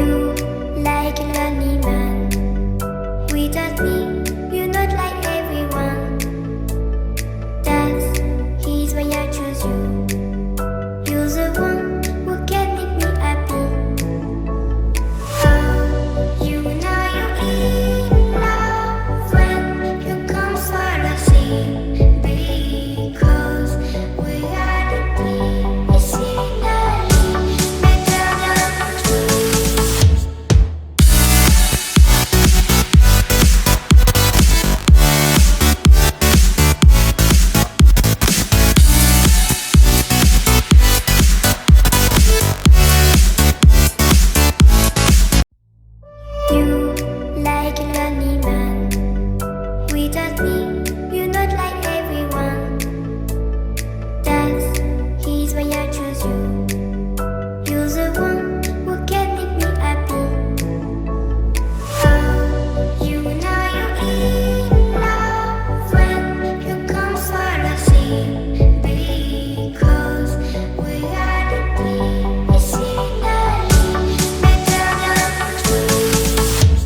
You like a lonely man. Without me, you're not like everyone. That's he's why I choose you. You're the one who can make me happy. Oh, you know you're in love when you come for the sea. Because we are the scenery better than trees. You like a lonely man. Without me, you're not like everyone. That's he's why I choose you. You're the one who can make me happy. Oh, you know you're in love when you come for the sea. Because we are the scenery better than trees.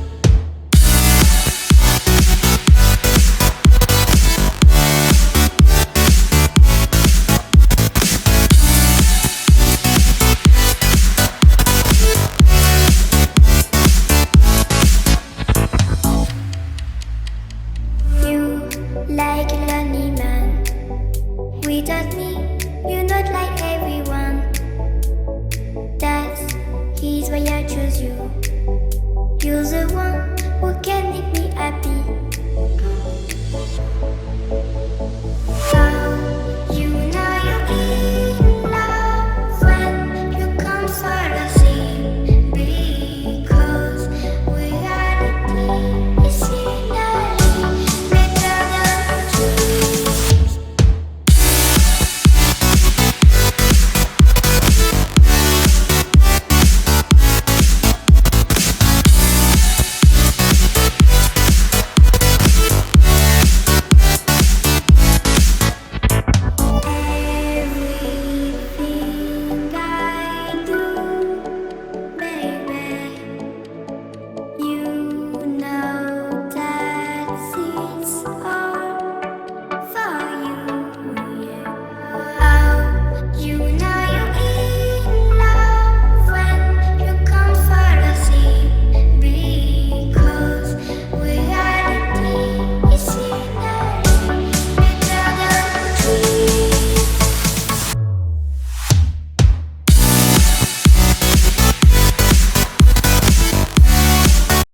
You like a lonely man. Without me, you're not like everyone. That's he's why I choose you. You're the one